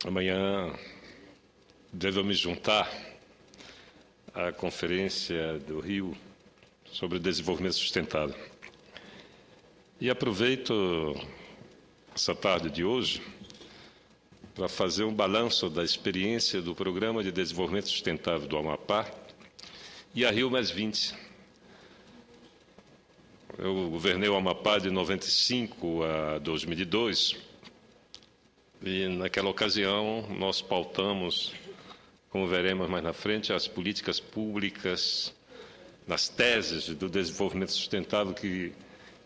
Amanhã devo me juntar à Conferência do Rio sobre o Desenvolvimento Sustentável. E aproveito essa tarde de hoje para fazer um balanço da experiência do Programa de Desenvolvimento Sustentável do Amapá e a Rio+20. Eu governei o Amapá de 95 a 2002 e, naquela ocasião, nós pautamos, como veremos mais na frente, as políticas públicas nas teses do desenvolvimento sustentável que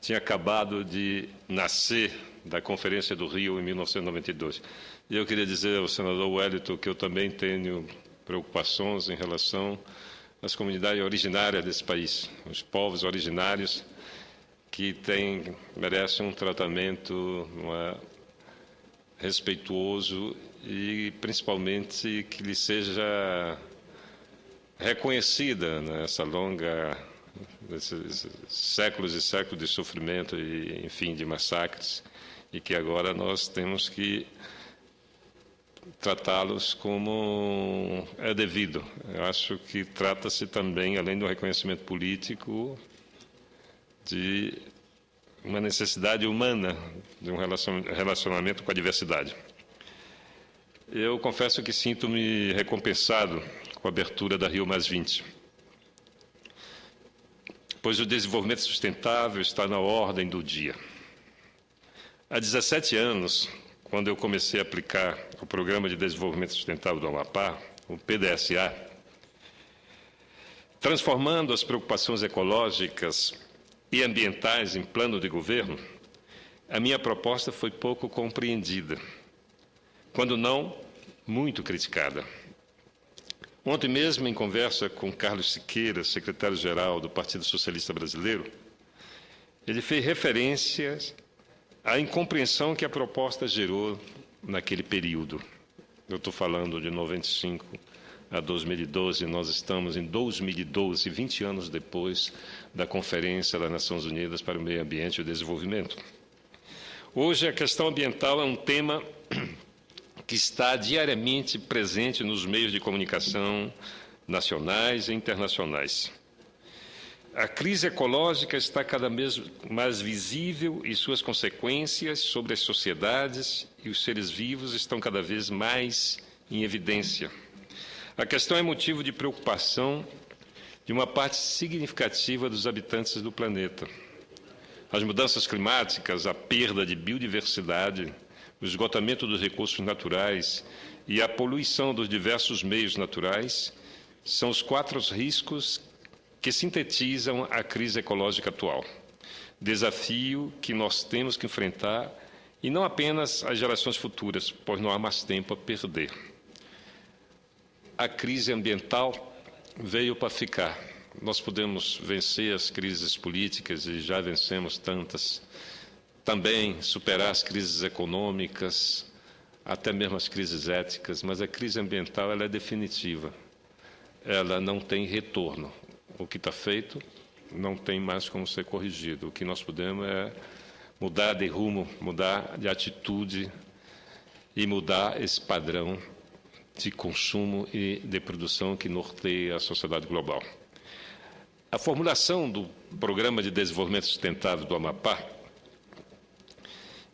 tinha acabado de nascer da Conferência do Rio em 1992. E eu queria dizer ao senador Wellington que eu também tenho preocupações em relação às comunidades originárias desse país, os povos originários que merecem um tratamento respeituoso e, principalmente, que lhe seja reconhecida nessa longa, desses séculos e séculos de sofrimento e, enfim, de massacres, e que agora nós temos que tratá-los como é devido. Eu acho que trata-se também, além do reconhecimento político, de uma necessidade humana de um relacionamento com a diversidade. Eu confesso que sinto-me recompensado com a abertura da Rio+20, pois o desenvolvimento sustentável está na ordem do dia. Há 17 anos, quando eu comecei a aplicar o Programa de Desenvolvimento Sustentável do Amapá, o PDSA, transformando as preocupações ecológicas e ambientais em plano de governo, a minha proposta foi pouco compreendida, quando não muito criticada. Ontem mesmo, em conversa com Carlos Siqueira, secretário-geral do Partido Socialista Brasileiro, ele fez referências à incompreensão que a proposta gerou naquele período. Eu estou falando de 95 a 2012, nós estamos em 2012, 20 anos depois da Conferência das Nações Unidas para o Meio Ambiente e o Desenvolvimento. Hoje, a questão ambiental é um tema que está diariamente presente nos meios de comunicação nacionais e internacionais. A crise ecológica está cada vez mais visível e suas consequências sobre as sociedades e os seres vivos estão cada vez mais em evidência. A questão é motivo de preocupação de uma parte significativa dos habitantes do planeta. As mudanças climáticas, a perda de biodiversidade, o esgotamento dos recursos naturais e a poluição dos diversos meios naturais são os 4 riscos que sintetizam a crise ecológica atual. Desafio que nós temos que enfrentar, e não apenas as gerações futuras, pois não há mais tempo a perder. A crise ambiental veio para ficar. Nós podemos vencer as crises políticas, e já vencemos tantas. Também superar as crises econômicas, até mesmo as crises éticas, mas a crise ambiental ela é definitiva. Ela não tem retorno. O que está feito não tem mais como ser corrigido. O que nós podemos é mudar de rumo, mudar de atitude e mudar esse padrão de consumo e de produção que norteia a sociedade global. A formulação do Programa de Desenvolvimento Sustentável do Amapá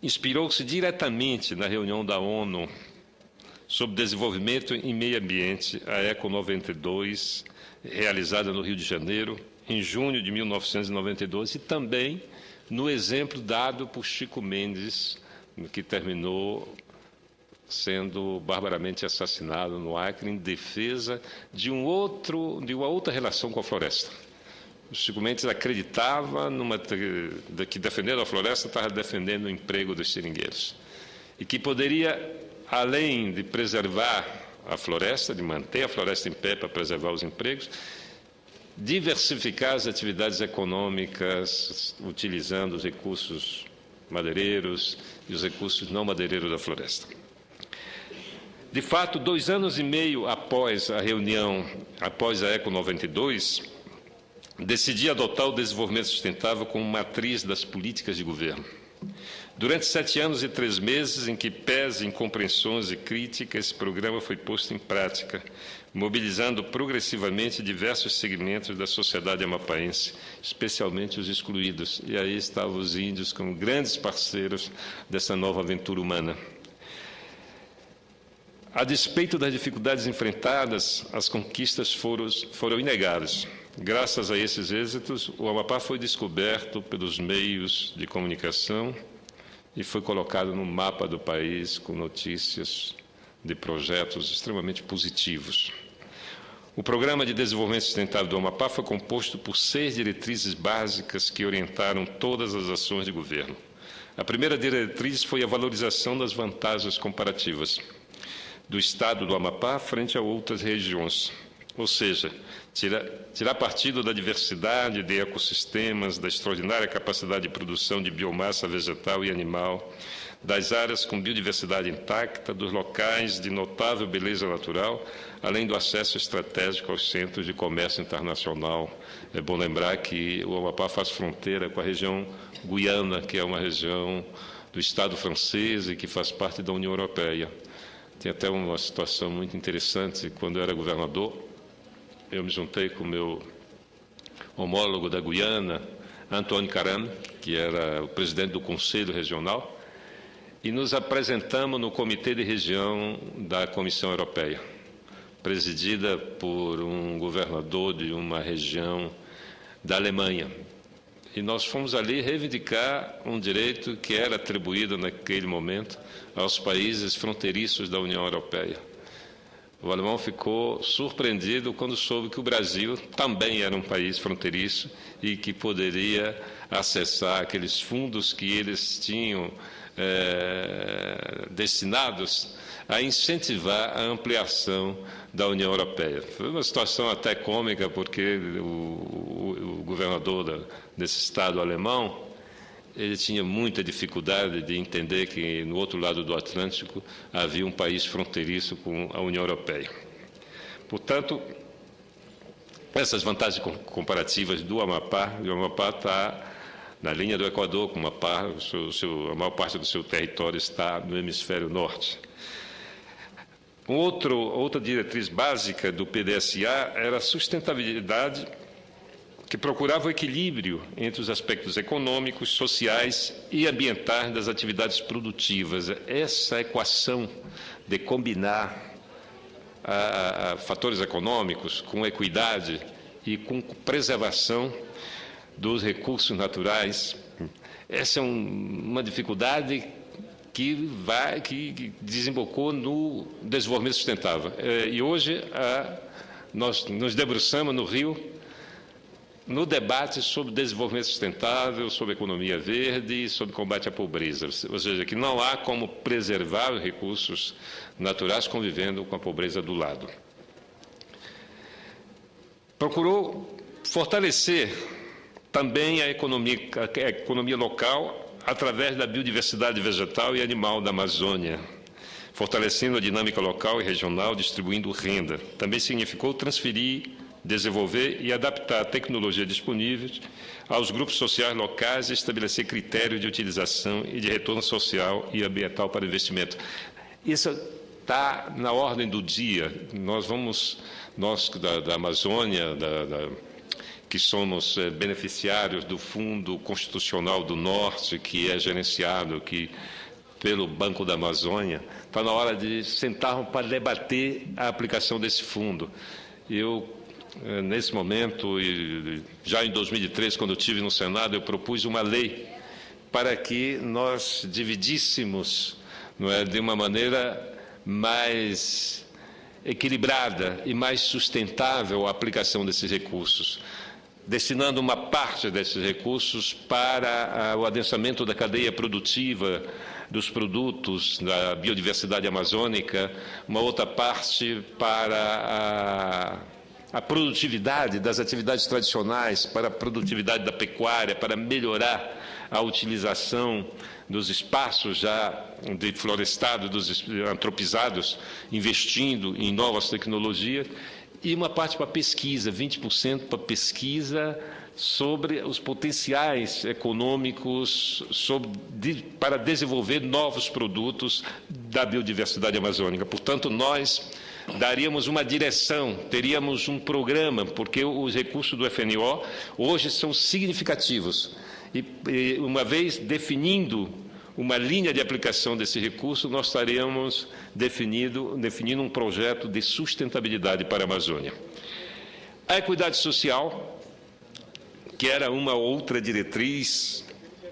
inspirou-se diretamente na reunião da ONU sobre Desenvolvimento e Meio Ambiente, a ECO 92, realizada no Rio de Janeiro, em junho de 1992, e também no exemplo dado por Chico Mendes, que terminou sendo barbaramente assassinado no Acre em defesa de uma outra relação com a floresta. O Chico Mendes acreditava que defendendo a floresta estava defendendo o emprego dos seringueiros e que poderia, além de preservar a floresta, de manter a floresta em pé para preservar os empregos, diversificar as atividades econômicas utilizando os recursos madeireiros e os recursos não madeireiros da floresta. De fato, 2 anos e meio após a reunião, após a ECO 92, decidi adotar o desenvolvimento sustentável como matriz das políticas de governo. Durante 7 anos e 3 meses, em que pese incompreensões e críticas, esse programa foi posto em prática, mobilizando progressivamente diversos segmentos da sociedade amapaense, especialmente os excluídos. E aí estavam os índios como grandes parceiros dessa nova aventura humana. A despeito das dificuldades enfrentadas, as conquistas foram inegáveis. Graças a esses êxitos, o Amapá foi descoberto pelos meios de comunicação e foi colocado no mapa do país com notícias de projetos extremamente positivos. O Programa de Desenvolvimento Sustentável do Amapá foi composto por 6 diretrizes básicas que orientaram todas as ações de governo. A primeira diretriz foi a valorização das vantagens comparativas do Estado do Amapá frente a outras regiões, ou seja, tirar partido da diversidade de ecossistemas, da extraordinária capacidade de produção de biomassa vegetal e animal, das áreas com biodiversidade intacta, dos locais de notável beleza natural, além do acesso estratégico aos centros de comércio internacional. É bom lembrar que o Amapá faz fronteira com a região Guiana, que é uma região do Estado francês e que faz parte da União Europeia. Tem até uma situação muito interessante. Quando eu era governador, eu me juntei com o meu homólogo da Guiana, Antônio Caram, que era o presidente do Conselho Regional, e nos apresentamos no Comitê de Região da Comissão Europeia, presidida por um governador de uma região da Alemanha. E nós fomos ali reivindicar um direito que era atribuído naquele momento aos países fronteiriços da União Europeia. O alemão ficou surpreendido quando soube que o Brasil também era um país fronteiriço e que poderia acessar aqueles fundos que eles tinham destinados a incentivar a ampliação da União Europeia. Foi uma situação até cômica, porque o governador desse Estado alemão, ele tinha muita dificuldade de entender que, no outro lado do Atlântico, havia um país fronteiriço com a União Europeia. Portanto, essas vantagens comparativas do Amapá, o Amapá está na linha do Equador, com a maior parte do seu território está no hemisfério norte. Outra diretriz básica do PDSA era a sustentabilidade, que procurava o equilíbrio entre os aspectos econômicos, sociais e ambientais das atividades produtivas. Essa equação de combinar fatores econômicos com equidade e com preservação dos recursos naturais, essa é uma dificuldade que desembocou no desenvolvimento sustentável. E hoje nós nos debruçamos no Rio no debate sobre desenvolvimento sustentável, sobre economia verde e sobre combate à pobreza. Ou seja, que não há como preservar os recursos naturais convivendo com a pobreza do lado. Procurou fortalecer também a economia local através da biodiversidade vegetal e animal da Amazônia, fortalecendo a dinâmica local e regional, distribuindo renda. Também significou transferir, desenvolver e adaptar a tecnologia disponível aos grupos sociais locais e estabelecer critérios de utilização e de retorno social e ambiental para investimento. Isso está na ordem do dia. Nós da Amazônia, que somos beneficiários do Fundo Constitucional do Norte, que é gerenciado pelo Banco da Amazônia, está na hora de sentarmos para debater a aplicação desse fundo. Nesse momento, e já em 2003, quando eu estive no Senado, eu propus uma lei para que nós dividíssemos, de uma maneira mais equilibrada e mais sustentável a aplicação desses recursos, destinando uma parte desses recursos para o adensamento da cadeia produtiva dos produtos da biodiversidade amazônica, uma outra parte para a produtividade das atividades tradicionais, para a produtividade da pecuária, para melhorar a utilização dos espaços já deflorestados, antropizados, investindo em novas tecnologias, e uma parte para pesquisa, 20% para pesquisa sobre os potenciais econômicos para desenvolver novos produtos da biodiversidade amazônica. Portanto, nós daríamos uma direção, teríamos um programa, porque os recursos do FNO hoje são significativos. E uma vez definindo uma linha de aplicação desse recurso, nós estaríamos definindo um projeto de sustentabilidade para a Amazônia. A equidade social, que era uma outra diretriz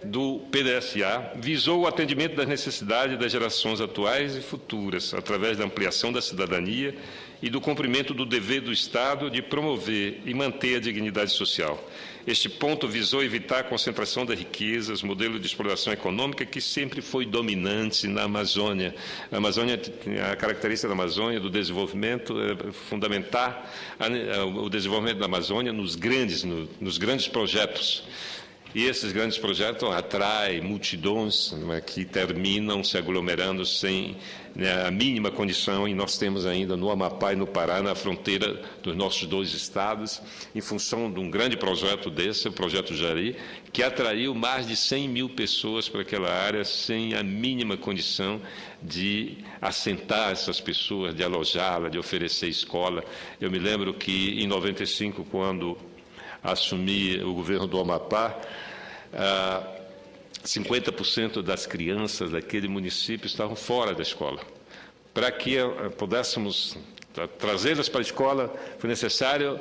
do PDSA, visou o atendimento das necessidades das gerações atuais e futuras, através da ampliação da cidadania e do cumprimento do dever do Estado de promover e manter a dignidade social. Este ponto visou evitar a concentração das riquezas, modelo de exploração econômica que sempre foi dominante na Amazônia. A característica da Amazônia, do desenvolvimento, é fundamentar o desenvolvimento da Amazônia nos grandes projetos. E esses grandes projetos atraem multidões que terminam se aglomerando sem a mínima condição, e nós temos ainda no Amapá e no Pará, na fronteira dos nossos dois estados, em função de um grande projeto desse, o Projeto Jari, que atraiu mais de 100 mil pessoas para aquela área sem a mínima condição de assentar essas pessoas, de alojá-las, de oferecer escola. Eu me lembro que, em 95, quando assumi o governo do Amapá, 50% das crianças daquele município estavam fora da escola. Para que pudéssemos trazê-las para a escola, foi necessário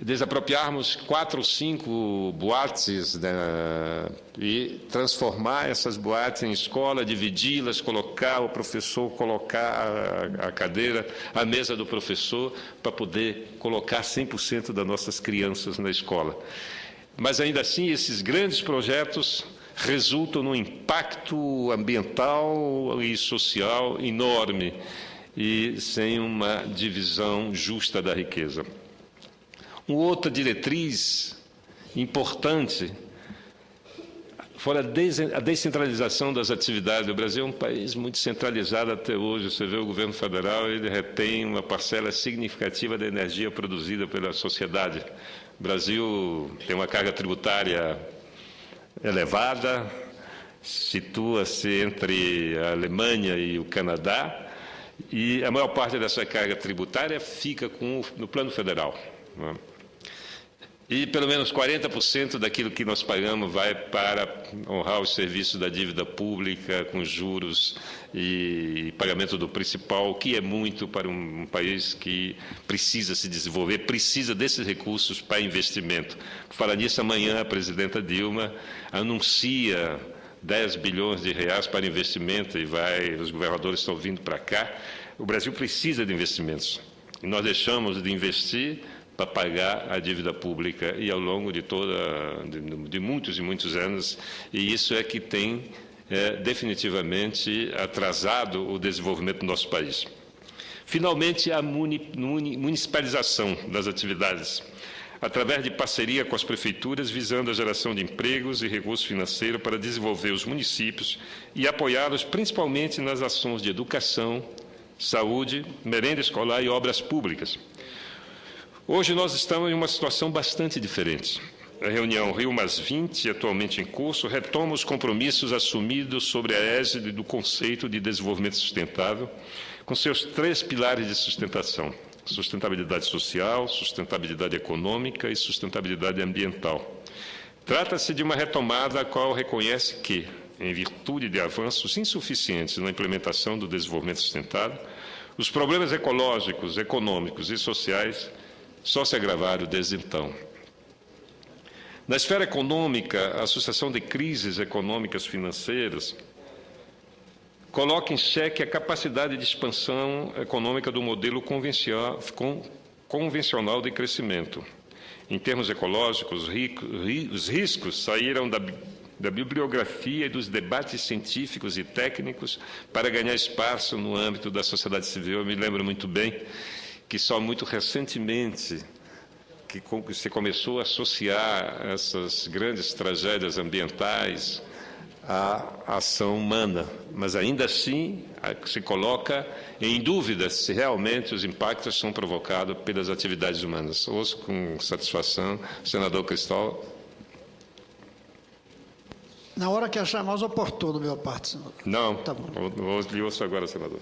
desapropriarmos 4 ou 5 boates, né, e transformar essas boates em escola, dividi-las, colocar o professor, colocar a cadeira, a mesa do professor, para poder colocar 100% das nossas crianças na escola. Mas, ainda assim, esses grandes projetos resultam num impacto ambiental e social enorme e sem uma divisão justa da riqueza. Uma outra diretriz importante foi a descentralização das atividades. O Brasil é um país muito centralizado até hoje. Você vê o governo federal, ele retém uma parcela significativa da energia produzida pela sociedade. O Brasil tem uma carga tributária elevada, situa-se entre a Alemanha e o Canadá, e a maior parte dessa carga tributária fica no plano federal, né? E pelo menos 40% daquilo que nós pagamos vai para honrar os serviços da dívida pública, com juros e pagamento do principal, que é muito para um país que precisa se desenvolver, precisa desses recursos para investimento. Por falar nisso, amanhã a presidenta Dilma anuncia 10 bilhões de reais para investimento e os governadores estão vindo para cá. O Brasil precisa de investimentos e nós deixamos de investir para pagar a dívida pública, e ao longo de muitos e muitos anos, e isso é que tem definitivamente atrasado o desenvolvimento do nosso país. Finalmente, a municipalização das atividades, através de parceria com as prefeituras, visando a geração de empregos e recursos financeiros para desenvolver os municípios e apoiá-los principalmente nas ações de educação, saúde, merenda escolar e obras públicas. Hoje nós estamos em uma situação bastante diferente. A reunião Rio+20, atualmente em curso, retoma os compromissos assumidos sobre a égide do conceito de desenvolvimento sustentável, com seus 3 pilares de sustentação: sustentabilidade social, sustentabilidade econômica e sustentabilidade ambiental. Trata-se de uma retomada a qual reconhece que, em virtude de avanços insuficientes na implementação do desenvolvimento sustentável, os problemas ecológicos, econômicos e sociais só se agravaram desde então. Na esfera econômica, a sucessão de crises econômicas financeiras coloca em xeque a capacidade de expansão econômica do modelo convencional de crescimento. Em termos ecológicos, os riscos saíram da bibliografia e dos debates científicos e técnicos para ganhar espaço no âmbito da sociedade civil. Eu me lembro muito bem que só muito recentemente que se começou a associar essas grandes tragédias ambientais à ação humana, mas ainda assim se coloca em dúvida se realmente os impactos são provocados pelas atividades humanas. Ouço com satisfação o senador Cristóvão. Na hora que achar mais oportuno, meu parte, senador. Não, Tá bom. lhe ouço agora, senador.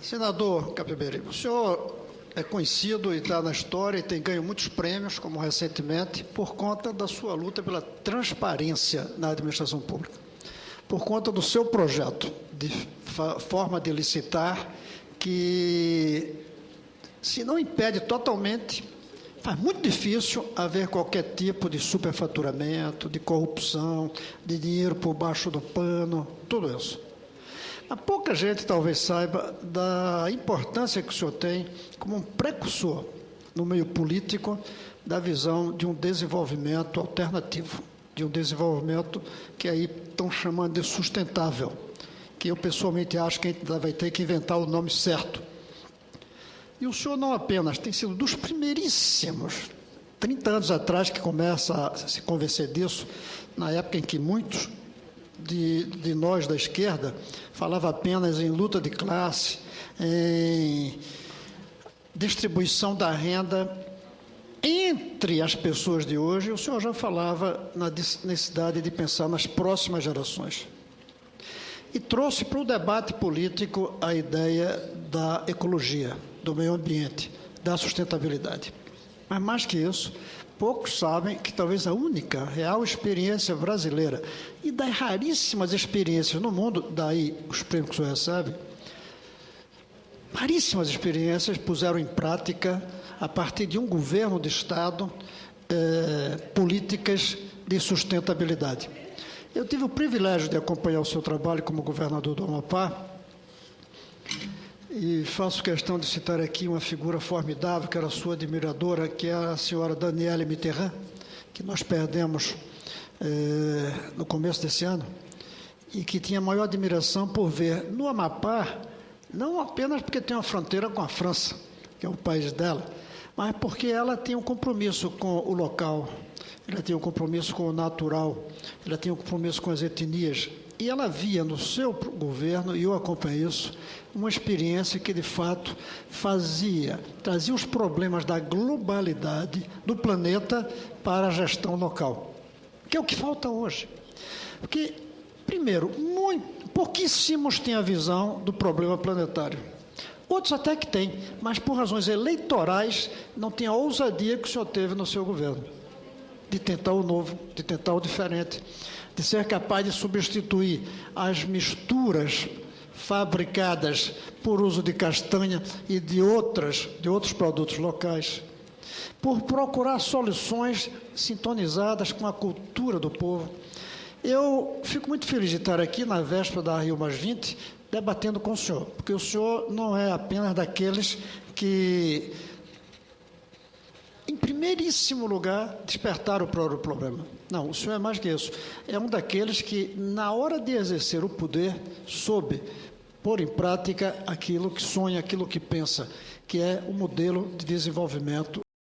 Senador Capiberibe, o senhor é conhecido e está na história e tem ganho muitos prêmios, como recentemente, por conta da sua luta pela transparência na administração pública, por conta do seu projeto de forma de licitar, que, se não impede totalmente, faz muito difícil haver qualquer tipo de superfaturamento, de corrupção, de dinheiro por baixo do pano, tudo isso. Mas pouca gente talvez saiba da importância que o senhor tem como um precursor no meio político da visão de um desenvolvimento alternativo, de um desenvolvimento que aí estão chamando de sustentável, que eu pessoalmente acho que a gente vai ter que inventar o nome certo. E o senhor não apenas tem sido dos primeiríssimos, 30 anos atrás, que começa a se convencer disso, na época em que muitos de nós da esquerda falava apenas em luta de classe, em distribuição da renda entre as pessoas de hoje. O senhor já falava na necessidade de pensar nas próximas gerações. E trouxe para o debate político a ideia da ecologia, do meio ambiente, da sustentabilidade. Mas, mais que isso, poucos sabem que talvez a única real experiência brasileira e das raríssimas experiências no mundo, daí os prêmios que o senhor recebe, raríssimas experiências puseram em prática, a partir de um governo de Estado, políticas de sustentabilidade. Eu tive o privilégio de acompanhar o seu trabalho como governador do Amapá, e faço questão de citar aqui uma figura formidável, que era sua admiradora, que é a senhora Danielle Mitterrand, que nós perdemos no começo desse ano, e que tinha maior admiração por ver no Amapá, não apenas porque tem uma fronteira com a França, que é o país dela, mas porque ela tem um compromisso com o local, ela tem um compromisso com o natural, ela tem um compromisso com as etnias. E ela via no seu governo, e eu acompanhei isso, uma experiência que, de fato, trazia os problemas da globalidade do planeta para a gestão local, que é o que falta hoje. Porque, primeiro, pouquíssimos têm a visão do problema planetário. Outros até que têm, mas por razões eleitorais não têm a ousadia que o senhor teve no seu governo, de tentar o novo, de tentar o diferente, de ser capaz de substituir as misturas fabricadas por uso de castanha e de outros produtos locais, por procurar soluções sintonizadas com a cultura do povo. Eu fico muito feliz de estar aqui na véspera da Rio+20, debatendo com o senhor, porque o senhor não é apenas daqueles que, em primeiríssimo lugar, despertar o próprio problema. Não, o senhor é mais que isso. É um daqueles que, na hora de exercer o poder, soube pôr em prática aquilo que sonha, aquilo que pensa, que é o modelo de desenvolvimento